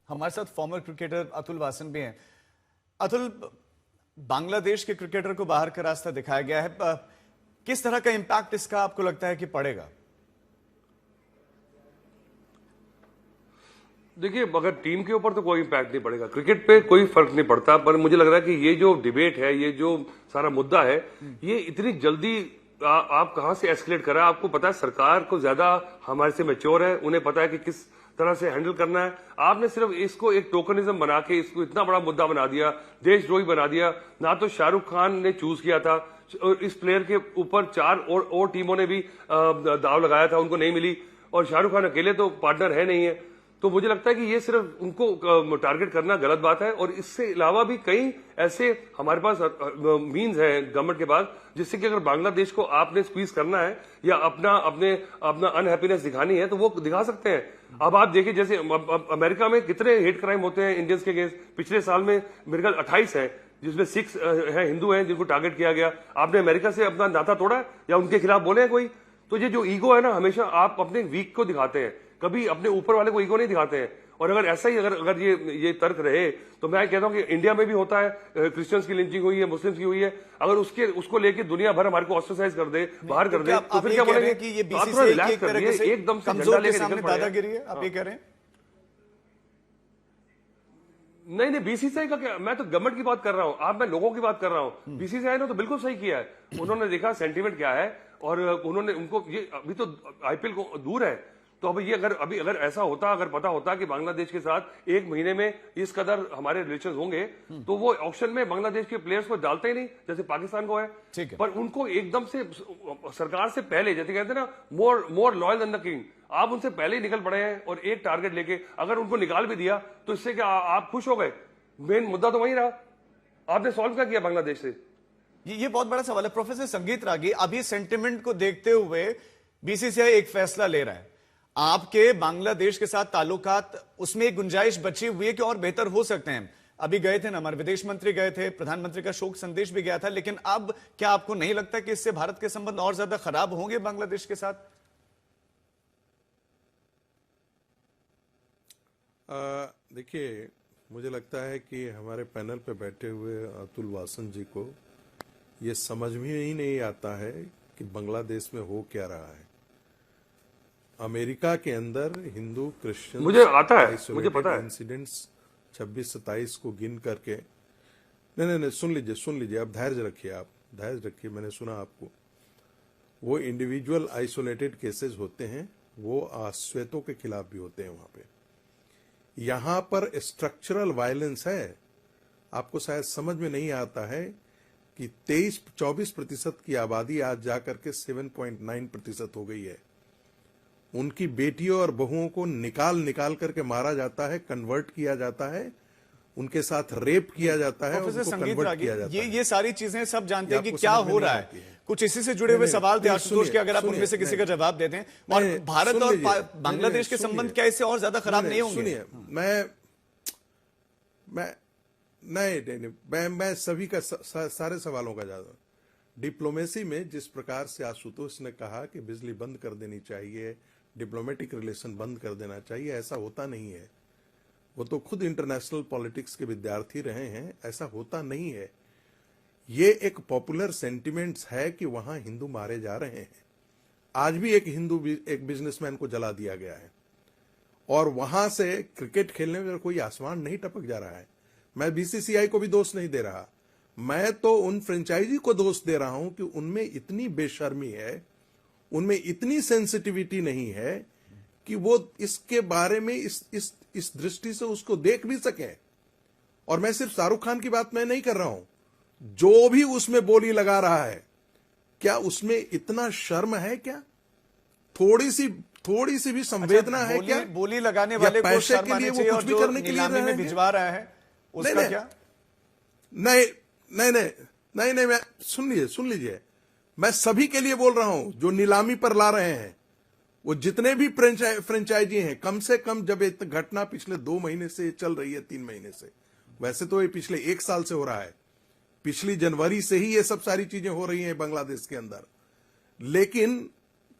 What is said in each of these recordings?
हमारे साथ farmer cricketer Atul Vasan भी हैं। अतुल, बांग्लादेश के क्रिकेटर को बाहर का रास्ता दिखाया गया है, किस तरह का इंपैक्ट इसका आपको लगता है कि पड़ेगा? देखिए, अगर टीम के ऊपर तो कोई इम्पैक्ट नहीं पड़ेगा, क्रिकेट पे कोई फर्क नहीं पड़ता, पर मुझे लग रहा है कि ये जो डिबेट है, ये जो सारा मुद्दा है, ये इतनी जल्दी आप कहां से एस्केलेट करा। आपको पता है सरकार को ज्यादा हमारे से मैच्योर है, उन्हें पता है कि किस तरह से हैंडल करना है। आपने सिर्फ इसको एक टोकनिज्म बना के इसको इतना बड़ा मुद्दा बना दिया, देशद्रोही बना दिया। ना तो शाहरुख खान ने चूज किया था, और इस प्लेयर के ऊपर 4 और टीमों ने भी दाव लगाया था, उनको नहीं मिली, और शाहरुख खान अकेले तो पार्टनर है नहीं है। तो मुझे लगता है कि ये सिर्फ उनको टारगेट करना गलत बात है। और इससे अलावा भी कई ऐसे हमारे पास मीन्स है गवर्नमेंट के पास, जिससे कि अगर बांग्लादेश को आपने स्क्वीज करना है या अपना अनहैप्पीनेस दिखानी है तो वो दिखा सकते हैं। अब आप देखिए, जैसे अमेरिका में कितने हेट क्राइम होते हैं इंडियंस के अगेंस्ट। पिछले साल में मेरे ख्याल 28 है, जिसमें 6 है हिंदू हैं जिनको टारगेट किया गया। आपने अमेरिका से अपना नाता तोड़ा है या उनके खिलाफ बोले हैं कोई? तो ये जो ईगो है ना, हमेशा आप अपने वीक को दिखाते हैं, कभी अपने ऊपर वाले को ईगो नहीं दिखाते हैं। और अगर ऐसा ही अगर ये तर्क रहे तो मैं कहता हूं कि इंडिया में भी होता है, क्रिश्चियंस की लिंचिंग हुई है, मुस्लिम्स की हुई है, अगर उसको लेके दुनिया भर हमारे को ऑस्ट्रेसाइज कर दे, बाहर कर दे, तो फिर क्या बोलेंगे कि ये बीसीसीआई की एक तरह से एकदम से कमजोर के सामने दादागिरी है, आप ये कह रहे हैं? नहीं, बीसीसीआई का क्या, मैं तो गवर्नमेंट की बात कर रहा हूं, मैं लोगों की बात कर रहा हूं। बीसीसीआई ने तो बिल्कुल सही किया है। उन्होंने देखा सेंटीमेंट क्या है, और उन्होंने उनको ये अभी तो आईपीएल को दूर है, तो अब ये अगर ऐसा होता, अगर पता होता कि बांग्लादेश के साथ 1 महीने में इस कदर हमारे रिलेशन होंगे, तो वो ऑक्शन में बांग्लादेश के प्लेयर्स को डालते ही नहीं, जैसे पाकिस्तान को है। पर उनको एकदम से सरकार से पहले, जैसे कहते हैं ना, more loyal than the king, आप उनसे पहले ही निकल पड़े हैं और एक टारगेट लेके अगर उनको निकाल भी दिया तो इससे क्या आप खुश हो गए? मेन मुद्दा तो वही रहा, आपने सॉल्व क्या किया बांग्लादेश से? ये बहुत बड़ा सवाल है। प्रोफेसर संगीत रागी, अभी सेंटिमेंट को देखते हुए बीसीसीआई एक फैसला ले रहा है, आपके बांग्लादेश के साथ ताल्लुकात, उसमें एक गुंजाइश बची हुई है कि और बेहतर हो सकते हैं। अभी गए थे ना, हमारे विदेश मंत्री गए थे, प्रधानमंत्री का शोक संदेश भी गया था, लेकिन अब क्या आपको नहीं लगता कि इससे भारत के संबंध और ज्यादा खराब होंगे बांग्लादेश के साथ? देखिए, मुझे लगता है कि हमारे पैनल पे बैठे हुए अतुल वासन जी को ये समझ में ही नहीं आता है कि बांग्लादेश में हो क्या रहा है। अमेरिका के अंदर हिंदू क्रिश्चियन, मुझे आता है, मुझे पता है, इंसिडेंट्स 26-27 को गिन करके, नहीं, सुन लीजिए, आप धैर्य रखिए, मैंने सुना आपको। वो इंडिविजुअल आइसोलेटेड केसेस होते हैं, वो श्वेतों के खिलाफ भी होते हैं वहां पे। यहां पर स्ट्रक्चरल वायलेंस है। आपको शायद समझ में नहीं आता है कि 24% की आबादी आज जाकर के 7.9% हो गई है। उनकी बेटियों और बहुओं को निकाल करके मारा जाता है, कन्वर्ट किया जाता है, उनके साथ रेप किया जाता है, उनको कन्वर्ट किया जाता है। ये सारी चीजें सब जानते हैं कि क्या हो रहा है। कुछ इसी से जुड़े हुए सवाल थे आशुतोष के, अगर आप उनमें से किसी का जवाब देते हैं। और भारत और बांग्लादेश के संबंध क्या इससे और ज्यादा खराब नहीं होंगे? सुनिए, मैं सभी का सारे सवालों का जवाब। डिप्लोमेसी में जिस प्रकार से आशुतोष ने कहा कि बिजली बंद कर देनी चाहिए, डिप्लोमेटिक रिलेशन बंद कर देना चाहिए, ऐसा होता नहीं है। वो तो खुद इंटरनेशनल पॉलिटिक्स के विद्यार्थी रहे हैं, ऐसा होता नहीं है। ये एक पॉपुलर सेंटिमेंट्स है कि वहां हिंदू मारे जा रहे हैं। आज भी एक बिजनेसमैन को जला दिया गया है, और वहां से क्रिकेट खेलने में कोई आसमान नहीं टपक जा रहा है। मैं बीसीसीआई को भी दोष नहीं दे रहा, मैं तो उन फ्रेंचाइजी को दोष दे रहा हूं कि उनमें इतनी बेशर्मी है, उनमें इतनी सेंसिटिविटी नहीं है कि वो इसके बारे में इस दृष्टि से उसको देख भी सकें। और मैं सिर्फ शाहरुख खान की बात मैं नहीं कर रहा हूं, जो भी उसमें बोली लगा रहा है, क्या उसमें इतना शर्म है? क्या थोड़ी सी भी संवेदना है? क्या बोली लगाने वाले को पैसे के लिए वो कुछ भी करने के लिए नीलामी में भिजवा रहा है, उसका क्या? नहीं, मैं सुन लीजिए, मैं सभी के लिए बोल रहा हूं जो नीलामी पर ला रहे हैं। वो जितने भी फ्रेंचाइजी हैं, कम से कम, जब एक घटना पिछले 2 महीने से चल रही है, 3 महीने से, वैसे तो ये पिछले 1 साल से हो रहा है, पिछली जनवरी से ही ये सब सारी चीजें हो रही हैं बांग्लादेश के अंदर। लेकिन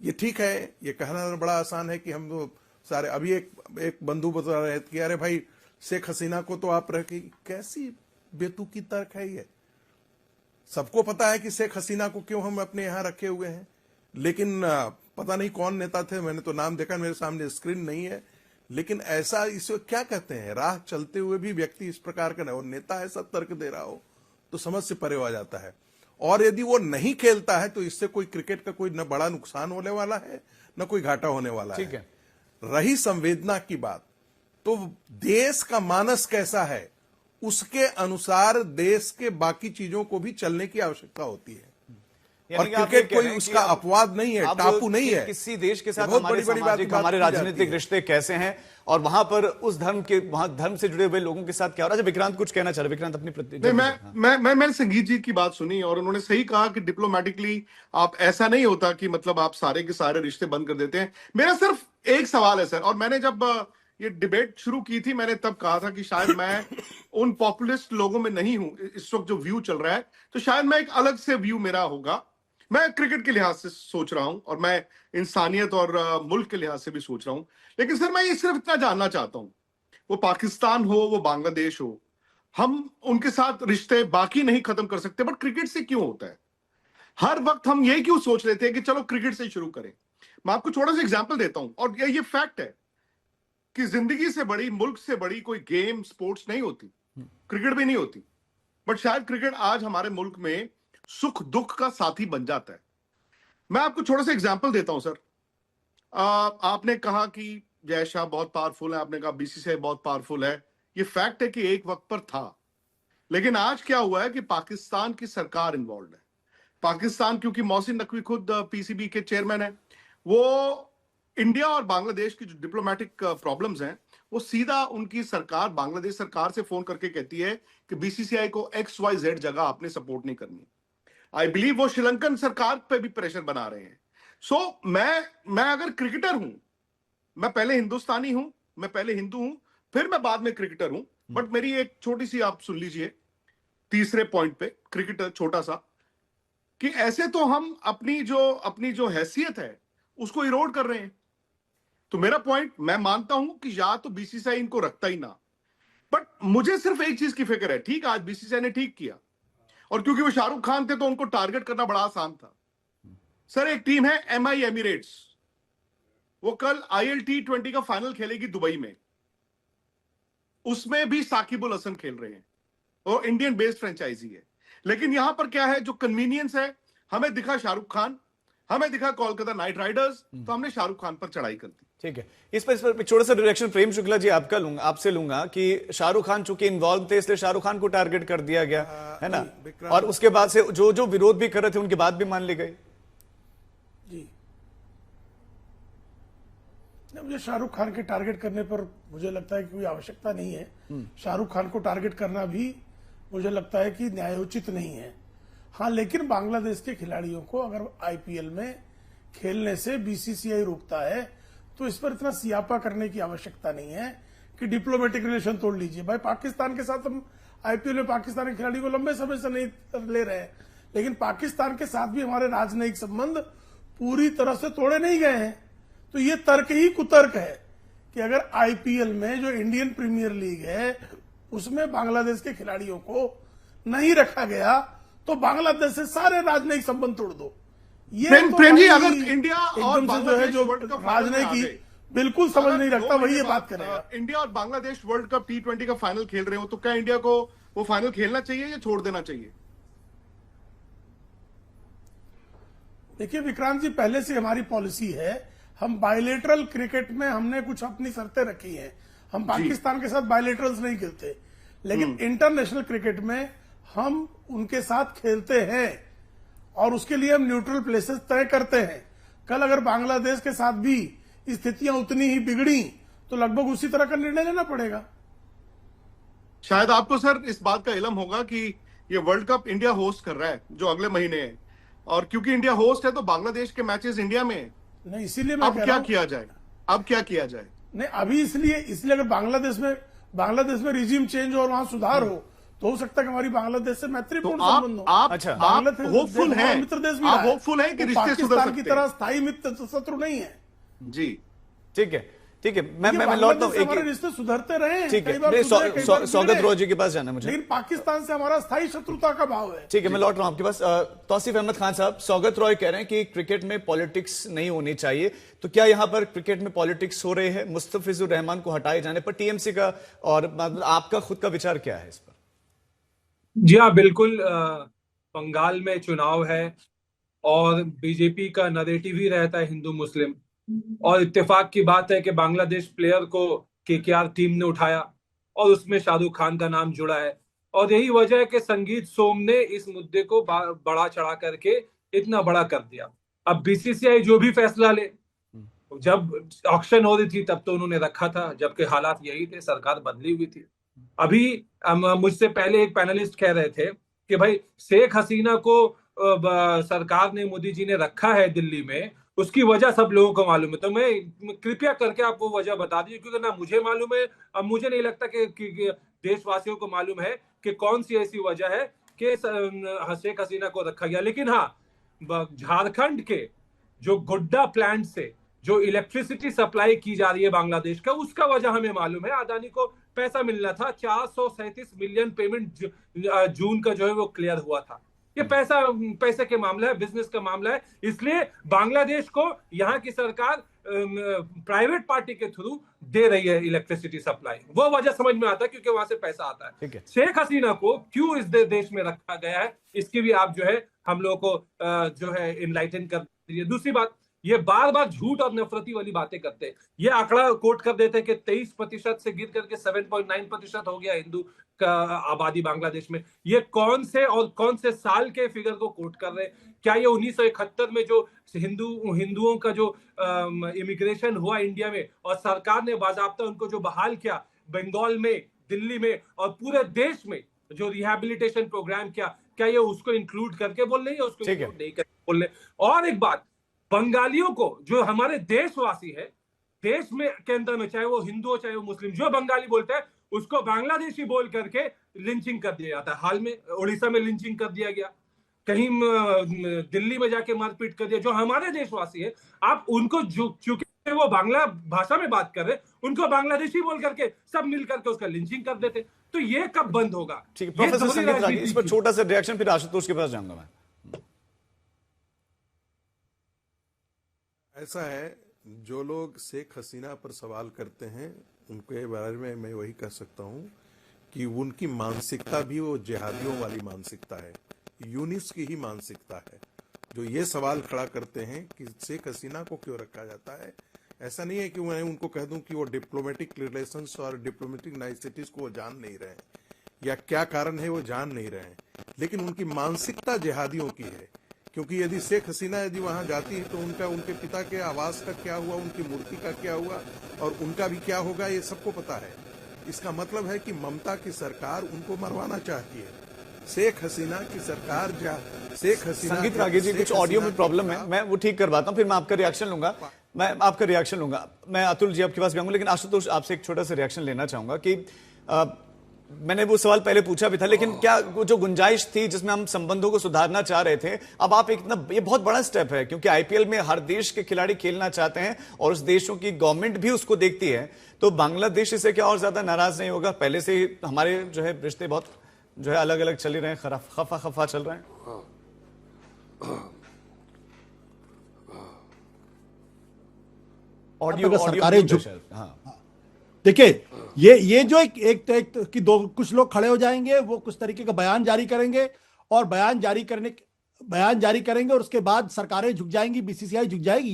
ये ठीक है, ये कहना बड़ा आसान है कि हम तो सारे, अभी एक बंधु बता रहे थे कि अरे भाई शेख हसीना को तो आप रखी, कैसी बेतुकी तर्क है ये। सबको पता है कि शेख हसीना को क्यों हम अपने यहां रखे हुए हैं, लेकिन पता नहीं कौन नेता थे, मैंने तो नाम देखा, मेरे सामने स्क्रीन नहीं है, लेकिन ऐसा इसे क्या कहते हैं, राह चलते हुए भी व्यक्ति इस प्रकार का और नेता ऐसा तर्क दे रहा हो तो समझ से परे हो जाता है। और यदि वो नहीं खेलता है तो इससे कोई क्रिकेट का कोई न बड़ा नुकसान होने वाला है न कोई घाटा होने वाला ठीक है। रही संवेदना की बात, तो देश का मानस कैसा है उसके अनुसार देश के बाकी चीजों को भी चलने की आवश्यकता होती है। और क्रिकेट कोई उसका अपवाद नहीं है, टापू नहीं है। किसी देश के साथ बहुत हमारे बड़ी सामाजिक, हमारे राजनीतिक रिश्ते कैसे हैं और वहां पर उस वहां धर्म से जुड़े हुए लोगों के साथ क्या हो रहा है। विक्रांत कुछ कहना चाह रहे, विक्रांत अपनी मैंने संगीत जी की बात सुनी और उन्होंने सही कहा कि डिप्लोमेटिकली आप ऐसा नहीं होता कि मतलब आप सारे के सारे रिश्ते बंद कर देते हैं। मेरा सिर्फ एक सवाल है सर, और मैंने जब ये डिबेट शुरू की थी मैंने तब कहा था कि शायद मैं उन पॉपुलिस्ट लोगों में नहीं हूं। इस वक्त जो व्यू चल रहा है तो शायद मैं एक अलग से व्यू मेरा होगा। मैं क्रिकेट के लिहाज से सोच रहा हूं और मैं इंसानियत और मुल्क के लिहाज से भी सोच रहा हूं। लेकिन सर मैं ये सिर्फ इतना जानना चाहता हूं, वो पाकिस्तान हो वो बांग्लादेश हो, हम उनके साथ रिश्ते बाकी नहीं खत्म कर सकते, बट क्रिकेट से क्यों होता है? हर वक्त हम ये क्यों सोच लेते हैं कि चलो क्रिकेट से शुरू करें? मैं आपको छोटा सा एग्जाम्पल देता हूं और ये फैक्ट है कि जिंदगी से बड़ी, मुल्क से बड़ी कोई गेम स्पोर्ट्स नहीं होती, क्रिकेट भी नहीं होती। बट शायद क्रिकेट आज हमारे मुल्क में सुख दुख का साथी बन जाता है। मैं आपको छोटा सा एग्जांपल देता हूं सर। आपने कहा कि जय शाह बहुत पावरफुल है, आपने कहा बीसीसीआई बहुत पावरफुल है। ये फैक्ट है कि एक वक्त पर था, लेकिन आज क्या हुआ है कि पाकिस्तान की सरकार इन्वॉल्व है। पाकिस्तान, क्योंकि मोहसिन नकवी खुद पीसीबी के चेयरमैन है, वो इंडिया और बांग्लादेश की जो डिप्लोमेटिक प्रॉब्लम्स हैं वो सीधा उनकी सरकार, बांग्लादेश सरकार से फोन करके कहती है कि बीसीसीआई को XYZ जगह आपने सपोर्ट नहीं करनी। आई बिलीव वो श्रीलंकन सरकार पे भी प्रेशर बना रहे हैं। सो मैं अगर क्रिकेटर हूं, मैं पहले हिंदुस्तानी हूं, मैं पहले हिंदू हूं, फिर मैं बाद में क्रिकेटर हूं। बट मेरी एक छोटी सी, आप सुन लीजिए तीसरे पॉइंट पे, क्रिकेटर छोटा सा, कि ऐसे तो हम अपनी जो हैसियत है उसको इरोड कर रहे हैं। तो मेरा पॉइंट, मैं मानता हूं कि या तो बीसीसीआई इनको रखता ही ना, बट मुझे सिर्फ एक चीज की फिक्र है। ठीक, आज बीसीसीआई ने ठीक किया और क्योंकि वो शाहरुख खान थे तो उनको टारगेट करना बड़ा आसान था। सर एक टीम है MI एमिरेट्स, वो कल ILT20 का फाइनल खेलेगी दुबई में, उसमें भी साकिब अल हसन खेल रहे हैं और इंडियन बेस्ड फ्रेंचाइजी है। लेकिन यहां पर क्या है, जो कन्वीनियंस है, हमें दिखा शाहरुख खान, हमें दिखा कोलकाता नाइट राइडर्स, तो हमने शाहरुख खान पर चढ़ाई कर दी। ठीक है, इस पर छोटा सा डायरेक्शन प्रेम शुक्ला जी आपसे लूंगा कि शाहरुख खान चूंकि इन्वॉल्व थे इसलिए शाहरुख खान को टारगेट कर दिया गया है ना, और उसके बाद से जो विरोध भी कर रहे थे उनकी बात भी मान ली गई। जी, मुझे शाहरुख खान के टारगेट करने पर मुझे लगता है कि कोई आवश्यकता नहीं है। शाहरुख खान को टारगेट करना भी मुझे लगता है कि न्यायोचित नहीं है। हाँ, लेकिन बांग्लादेश के खिलाड़ियों को अगर IPL में खेलने से बीसीसीआई रोकता है तो इस पर इतना सियापा करने की आवश्यकता नहीं है कि डिप्लोमेटिक रिलेशन तोड़ लीजिए। भाई, पाकिस्तान के साथ हम IPL में पाकिस्तान के खिलाड़ी को लंबे समय से नहीं ले रहे हैं, लेकिन पाकिस्तान के साथ भी हमारे राजनयिक संबंध पूरी तरह से तोड़े नहीं गए हैं। तो ये तर्क ही कुतर्क है कि अगर IPL में जो इंडियन प्रीमियर लीग है उसमें बांग्लादेश के खिलाड़ियों को नहीं रखा गया तो बांग्लादेश से सारे राजनयिक संबंध तोड़ दो। ये प्रेम जी, अगर इंडिया और बांग्लादेश जो राजनयिक बिल्कुल समझ नहीं रखता वही ये बात करेगा। इंडिया और बांग्लादेश वर्ल्ड कप T20 का फाइनल खेल रहे हो तो क्या इंडिया को वो फाइनल खेलना चाहिए या छोड़ देना चाहिए? देखिए विक्रांत जी, पहले से हमारी पॉलिसी है, हम बायलेटरल क्रिकेट में हमने कुछ अपनी शर्तें रखी हैं। हम पाकिस्तान के साथ बायलेटरल्स नहीं खेलते, लेकिन इंटरनेशनल क्रिकेट में हम उनके साथ खेलते हैं और उसके लिए हम न्यूट्रल प्लेसेस तय करते हैं। कल अगर बांग्लादेश के साथ भी स्थितियां उतनी ही बिगड़ी तो लगभग उसी तरह का निर्णय लेना पड़ेगा। शायद आपको सर इस बात का इल्म होगा कि ये वर्ल्ड कप इंडिया होस्ट कर रहा है जो अगले महीने है, और क्योंकि इंडिया होस्ट है तो बांग्लादेश के मैचेस इंडिया में है। नहीं, इसीलिए अब क्या किया जाए? नहीं, अभी इसलिए अगर बांग्लादेश में रिजीम चेंज और वहां सुधार हो तो हो सकता है कि हमारी बांग्लादेश से मैत्रीपूर्ण संबंध हो। आप होपफुल हैं, मित्र देश भी आप होपफुल हैं कि रिश्ते सुधर सकते हैं। की तरह स्थायी मित्र शत्रु नहीं है। जी, ठीक है, ठीक है, मैं बांग्लादेश लौटता हूँ से हमारे रिश्ते सुधरते रहे हैं, ठीक है, कई बार नहीं, सुधरे, कई बार स्वागत बिगड़े। रोजी के पास जाना है मुझे। लेकिन पाकिस्तान से हमारा स्थायी शत्रुता का भाव है। ठीक है, मैं लौट रहा हूं आपके पास। तौसीफ अहमद खान साहब, सौगत रॉय कह रहे हैं कि क्रिकेट में पॉलिटिक्स नहीं होनी चाहिए, तो क्या यहां पर क्रिकेट में पॉलिटिक्स हो रही है मुस्तफिजुर रहमान को हटाए जाने पर? टीएमसी का और आपका खुद का विचार क्या है इस पर? जी हाँ, बिल्कुल। बंगाल में चुनाव है और बीजेपी का नरेटिव ही रहता है हिंदू मुस्लिम, और इत्तेफाक की बात है कि बांग्लादेश प्लेयर को केकेआर टीम ने उठाया और उसमें शाहरुख खान का नाम जुड़ा है, और यही वजह है कि संगीत सोम ने इस मुद्दे को बड़ा चढ़ा करके इतना बड़ा कर दिया। अब बीसीसीआई जो भी फैसला ले, जब ऑक्शन हो रही थी तब तो उन्होंने रखा था, जबकि हालात यही थे, सरकार बदली हुई थी। अभी मुझसे पहले एक पैनलिस्ट कह रहे थे कि भाई शेख हसीना को सरकार ने, मोदी जी ने रखा है दिल्ली में, उसकी वजह सब लोगों को मालूम है। तो मैं कृपया करके आपको वजह बता दीजिए, क्योंकि ना मुझे मालूम है, अब मुझे नहीं लगता कि देशवासियों को मालूम है कि कौन सी ऐसी वजह है कि शेख हसीना को रखा गया। लेकिन हाँ, झारखंड के जो गोड्डा प्लांट से जो इलेक्ट्रिसिटी सप्लाई की जा रही है बांग्लादेश का, उसका वजह हमें मालूम है। अदानी को पैसा मिलना था, 437 मिलियन पेमेंट जून का जो है वो क्लियर हुआ था। ये पैसे के मामला है, बिजनेस का मामला है, इसलिए बांग्लादेश को यहाँ की सरकार प्राइवेट पार्टी के थ्रू दे रही है इलेक्ट्रिसिटी सप्लाई। वो वजह समझ में आता है क्योंकि वहां से पैसा आता है। शेख हसीना को क्यों इस देश में रखा गया है, इसकी भी आप जो है हम लोगों को जो है इनलाइटन कर दीजिए। दूसरी बात, ये बार बार झूठ और नफरती वाली बातें करते हैं। ये आंकड़ा कोट कर देते हैं कि 23% से गिर करके 7.9% हो गया हिंदू का आबादी बांग्लादेश में। ये कौन से साल के फिगर को कोट कर रहे हैं? क्या ये 1971 में जो हिंदुओं का जो इमिग्रेशन हुआ इंडिया में और सरकार ने बाज़ाब्ता उनको जो बहाल किया बंगाल में, दिल्ली में और पूरे देश में जो रिहैबिलिटेशन प्रोग्राम किया, क्या ये उसको इंक्लूड करके बोल रहे हैं, उसको इंक्लूड नहीं करके बोल रहे? और एक बात, बंगालियों को, जो हमारे देशवासी है, देश में के अंदर में, चाहे वो हिंदू हो चाहे वो मुस्लिम, जो बंगाली बोलता है उसको बांग्लादेशी बोल करके लिंचिंग कर दिया जाता है। हाल में उड़ीसा में लिंचिंग कर दिया गया, कहीं दिल्ली में जाके मारपीट कर दिया। जो हमारे देशवासी है, आप उनको, चूंकि वो बांग्ला भाषा में बात कर रहे, उनको बांग्लादेशी बोल करके सब मिल करके उसका लिंचिंग कर देते। तो ये कब बंद होगा? ठीक है, प्रोफेसर संगीत रागी, इस पर छोटा सा रिएक्शन, फिर आशुतोष के पास जाऊंगा मैं। ऐसा है, जो लोग शेख हसीना पर सवाल करते हैं उनके बारे में मैं वही कह सकता हूं कि उनकी मानसिकता भी वो जिहादियों वाली मानसिकता है, यूनिस की ही मानसिकता है। जो ये सवाल खड़ा करते हैं कि शेख हसीना को क्यों रखा जाता है, ऐसा नहीं है कि मैं उनको कह दूं कि वो डिप्लोमेटिक रिलेशंस और डिप्लोमेटिक नाइसिटीज को वो जान नहीं रहे हैं या क्या कारण है वो जान नहीं रहे हैं, लेकिन उनकी मानसिकता जिहादियों की है। क्योंकि यदि शेख हसीना यदि वहां जाती है तो उनके पिता के आवास का क्या हुआ, उनकी मूर्ति का क्या हुआ और उनका भी क्या होगा, ये सबको पता है। इसका मतलब है कि ममता की सरकार उनको मरवाना चाहती है। शेख हसीना की सरकार शेख हसीना, संगीत रागी जी, कुछ ऑडियो में प्रॉब्लम है, मैं वो ठीक करवाता हूं, फिर मैं आपका रिएक्शन लूंगा। मैं अतुल जी आपके पास भी आऊंगा, लेकिन आशुतोष आपसे एक छोटा सा रिएक्शन लेना चाहूंगा कि मैंने वो सवाल पहले पूछा भी था, लेकिन क्या जो गुंजाइश थी जिसमें हम संबंधों को सुधारना चाह रहे थे, अब आप ये बहुत बड़ा स्टेप है, क्योंकि आईपीएल में हर देश के खिलाड़ी खेलना चाहते हैं और उस देशों की गवर्नमेंट भी उसको देखती है, तो बांग्लादेश इससे क्या और ज्यादा नाराज नहीं होगा? पहले से ही हमारे जो है रिश्ते बहुत जो है अलग अलग चल रहे हैं, खफा चल रहे हैं। ऑडियो सरकारें देखिए, ये जो एक कि दो कुछ लोग खड़े हो जाएंगे, वो कुछ तरीके का बयान जारी करेंगे और बयान जारी करेंगे और उसके बाद सरकारें झुक जाएंगी, बीसीसीआई झुक जाएगी।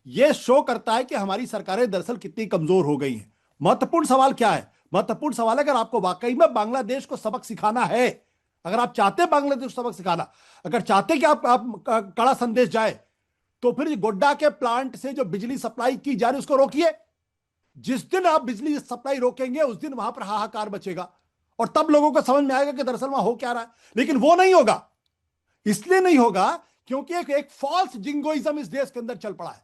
ये शो करता है कि हमारी सरकारें दरअसल कितनी कमजोर हो गई हैं। महत्वपूर्ण सवाल क्या है? महत्वपूर्ण सवाल है, अगर आपको वाकई में बांग्लादेश को सबक सिखाना है, अगर आप चाहते हैं बांग्लादेश को सबक सिखाना, अगर चाहते कि आप कड़ा संदेश जाए, तो फिर गोड्डा के प्लांट से जो बिजली सप्लाई की जा रही है उसको रोकिए। जिस दिन आप बिजली सप्लाई रोकेंगे उस दिन वहां पर हाहाकार मचेगा और तब लोगों को समझ में आएगा कि दरअसल वहां हो क्या रहा है। लेकिन वो नहीं होगा, इसलिए नहीं होगा क्योंकि एक फॉल्स जिंगोइज्म इस देश के अंदर चल पड़ा है।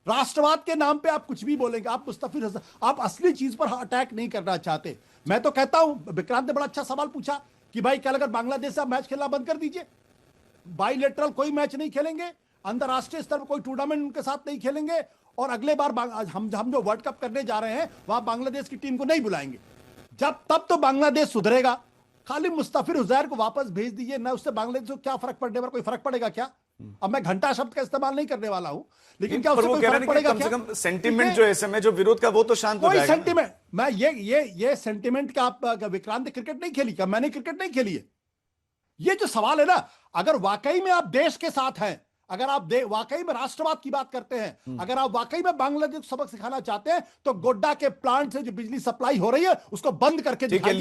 राष्ट्रवाद के नाम पे आप कुछ भी बोलेंगे, आप असली चीज पर अटैक नहीं करना चाहते। मैं तो कहता हूं, विक्रांत ने बड़ा अच्छा सवाल पूछा कि भाई कल अगर बांग्लादेश से आप मैच खेलना बंद कर दीजिए, बाइलेटरल कोई मैच नहीं खेलेंगे, अंतरराष्ट्रीय स्तर पर कोई टूर्नामेंट उनके साथ नहीं खेलेंगे और अगले बार हम जो वर्ल्ड कप करने जा रहे हैं वहां बांग्लादेश की टीम को नहीं बुलाएंगे। तब तो बांग्लादेश सुधरेगा। खाली मुस्तफिर उजैर को वापस भेज दीजिए ना, उससे बांग्लादेश को क्या फर्क पड़ने पर कोई फर्क पड़ेगा क्या? अब मैं घंटा शब्द का इस्तेमाल नहीं करने वाला हूं, लेकिन क्या उससे वो कोई कह रहे फर्क हैं कि पड़ेगा कम से क्या? कम सेंटीमेंट जो है इस समय जो विरोध का वो तो शांत हो कोई जाएगा। सेंटीमेंट, मैं ये सेंटीमेंट का आप विक्रांत क्रिकेट नहीं खेली क्या? मैंने क्रिकेट नहीं खेली है। ये जो सवाल है ना, अगर वाकई में आप देश के साथ हैं, अगर आप वाकई में राष्ट्रवाद की बात करते हैं, अगर आप वाकई में बांग्लादेश को सबक सिखाना चाहते हैं, तो गोड्डा के प्लांट से जो बिजली सप्लाई हो रही है उसको बंद करके ठीक है। दिखाइए।